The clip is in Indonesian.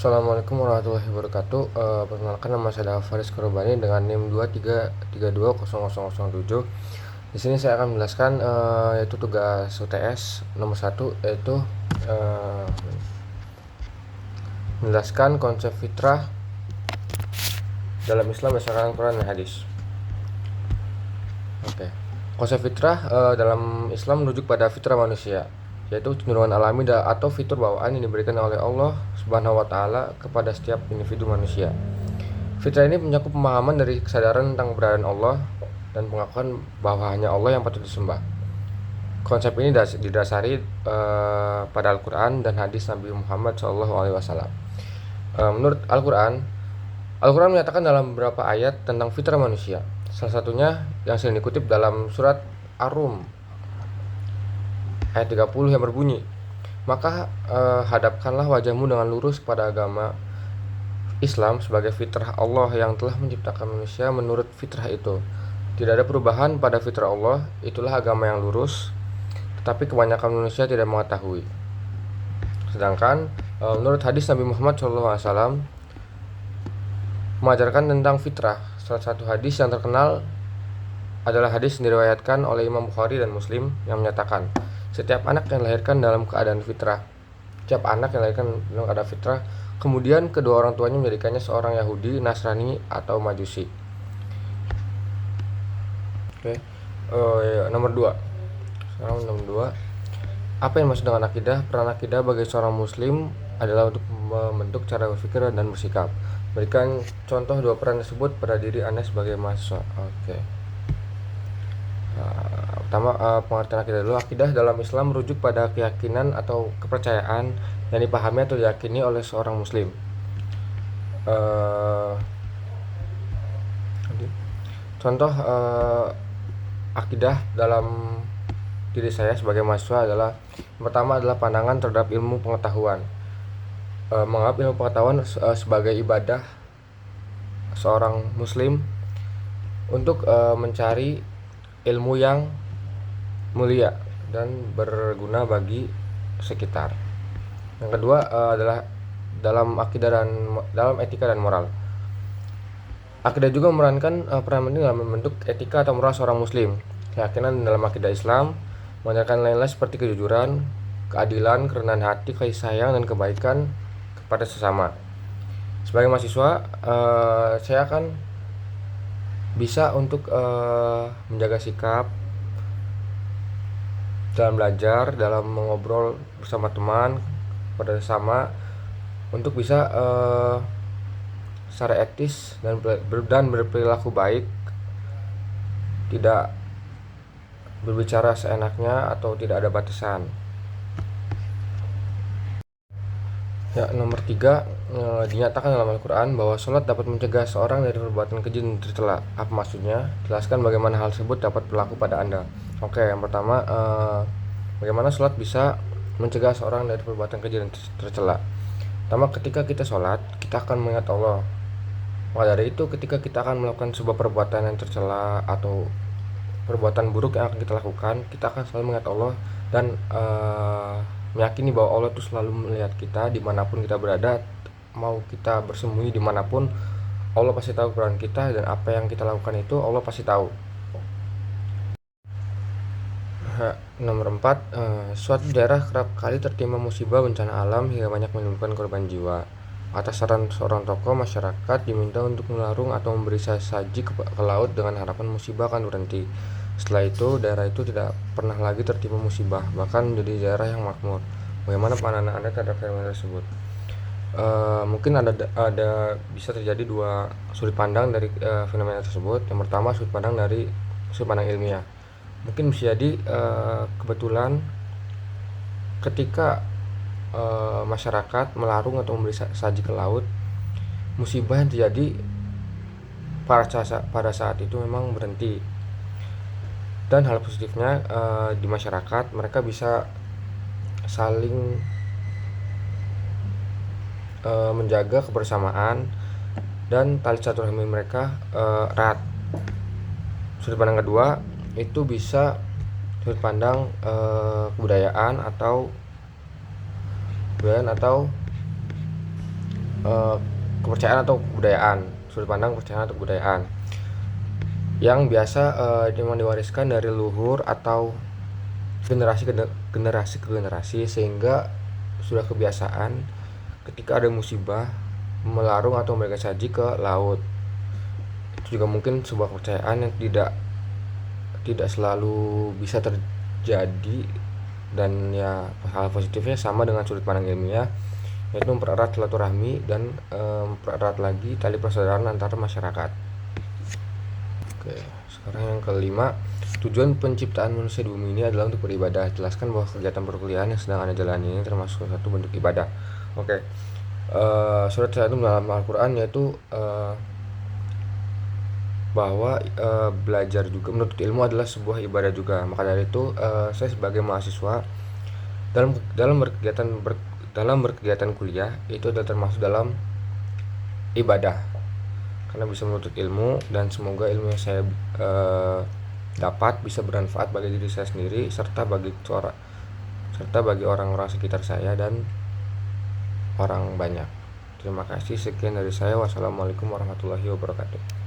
Assalamualaikum warahmatullahi wabarakatuh. Perkenalkan, nama saya Faris Korobani dengan NIM 23320007. Di sini saya akan menjelaskan yaitu tugas UTS nomor 1, yaitu uh, menjelaskan konsep fitrah dalam Islam berdasarkan Quran dan hadis. Oke. Konsep fitrah dalam Islam merujuk pada fitrah manusia, yaitu cenderungan alami atau fitur bawaan yang diberikan oleh Allah Subhanahu wa taala kepada setiap individu manusia. Fitrah ini mencakup pemahaman dari kesadaran tentang keberadaan Allah dan pengakuan bahwa hanya Allah yang patut disembah. Konsep ini didasari pada Al-Quran dan hadis Nabi Muhammad SAW. Menurut Al-Quran menyatakan dalam beberapa ayat tentang fitrah manusia. Salah satunya yang sering dikutip dalam surat Ar-Rum ayat 30 yang berbunyi, "Maka hadapkanlah wajahmu dengan lurus pada agama Islam sebagai fitrah Allah yang telah menciptakan manusia menurut fitrah itu. Tidak ada perubahan pada fitrah Allah, itulah agama yang lurus, tetapi kebanyakan manusia tidak mengetahui." Sedangkan menurut hadis Nabi Muhammad SAW mengajarkan tentang fitrah. Salah satu hadis yang terkenal adalah hadis yang diriwayatkan oleh Imam Bukhari dan Muslim yang menyatakan, setiap anak yang dilahirkan dalam keadaan fitrah, kemudian kedua orang tuanya menjadikannya seorang Yahudi, Nasrani, atau Majusi. Oke. Nomor 2. Sekarang nomor 2. Apa yang maksud dengan akidah? Peran akidah bagi seorang muslim adalah untuk membentuk cara berpikir dan bersikap. Berikan contoh dua peran tersebut pada diri Anda sebagai mahasiswa. Oke. Pertama, pengertian akidah dulu. Akidah dalam Islam merujuk pada keyakinan atau kepercayaan yang dipahami atau diyakini oleh seorang muslim. Contoh akidah dalam diri saya sebagai mahasiswa adalah, yang pertama adalah pandangan terhadap ilmu pengetahuan. Menganggap ilmu pengetahuan sebagai ibadah seorang muslim untuk mencari ilmu yang mulia dan berguna bagi sekitar. Yang kedua adalah dalam etika dan moral. Akidah juga memerankan peran penting dalam membentuk etika atau moral seorang muslim. Keyakinan dalam akidah Islam mengajarkan nilai seperti kejujuran, keadilan, kerendahan hati, kasih sayang, dan kebaikan kepada sesama. Sebagai mahasiswa, saya akan bisa untuk menjaga sikap dalam belajar, dalam mengobrol bersama teman, pada sesama, untuk bisa secara etis dan berperilaku baik, tidak berbicara seenaknya atau tidak ada batasan. Ya, nomor 3, dinyatakan dalam Al-Quran bahwa sholat dapat mencegah seorang dari perbuatan keji dan tercela. Apa maksudnya? Jelaskan bagaimana hal tersebut dapat berlaku pada Anda. Oke, yang pertama, bagaimana sholat bisa mencegah seorang dari perbuatan keji dan tercela. Pertama, ketika kita sholat, kita akan mengingat Allah. Maka dari itu, ketika kita akan melakukan sebuah perbuatan yang tercela atau perbuatan buruk yang akan kita lakukan, kita akan selalu mengingat Allah dan meyakini bahwa Allah itu selalu melihat kita dimanapun kita berada. Mau kita bersembunyi dimanapun, Allah pasti tahu keberadaan kita, dan apa yang kita lakukan itu Allah pasti tahu. Nomor 4, suatu daerah kerap kali tertimpa musibah bencana alam hingga banyak menimbulkan korban jiwa. Atas saran seorang tokoh, masyarakat diminta untuk melarung atau memberi sesaji ke laut dengan harapan musibah akan berhenti. Setelah itu, daerah itu tidak pernah lagi tertimpa musibah, bahkan menjadi daerah yang makmur. Bagaimana pandangan Anda terhadap fenomena tersebut? Mungkin ada bisa terjadi dua sudut pandang dari fenomena tersebut. Yang pertama, sudut pandang ilmiah. Mungkin bisa jadi kebetulan ketika masyarakat melarung atau memberi saji ke laut, musibah yang terjadi pada saat itu memang berhenti. Dan hal positifnya di masyarakat, mereka bisa saling menjaga kebersamaan dan tali silaturahmi mereka erat. Sudut pandang kedua itu bisa sudut pandang kebudayaan atau uh, kepercayaan atau kebudayaan, sudut pandang kepercayaan atau kebudayaan yang biasa memang diwariskan dari leluhur atau generasi ke generasi, sehingga sudah kebiasaan ketika ada musibah melarung atau memberikan saji ke laut. Itu juga mungkin sebuah kepercayaan yang tidak selalu bisa terjadi, dan ya hal positifnya sama dengan sudut pandang ilmiah, yaitu mempererat silaturahmi dan mempererat lagi tali persaudaraan antar masyarakat. Oke, sekarang yang kelima, tujuan penciptaan manusia di bumi ini adalah untuk beribadah. Jelaskan bahwa kegiatan perkuliahan yang sedang Anda jalani ini termasuk satu bentuk ibadah. Oke, surat satu dalam Al-Quran yaitu bahwa belajar juga menuntut ilmu adalah sebuah ibadah juga. Maka dari itu saya sebagai mahasiswa dalam berkegiatan kuliah itu adalah termasuk dalam ibadah, karena bisa menuntut ilmu, dan semoga ilmu yang saya dapat bisa bermanfaat bagi diri saya sendiri serta bagi orang-orang sekitar saya dan orang banyak. Terima kasih, sekian dari saya. Wassalamualaikum warahmatullahi wabarakatuh.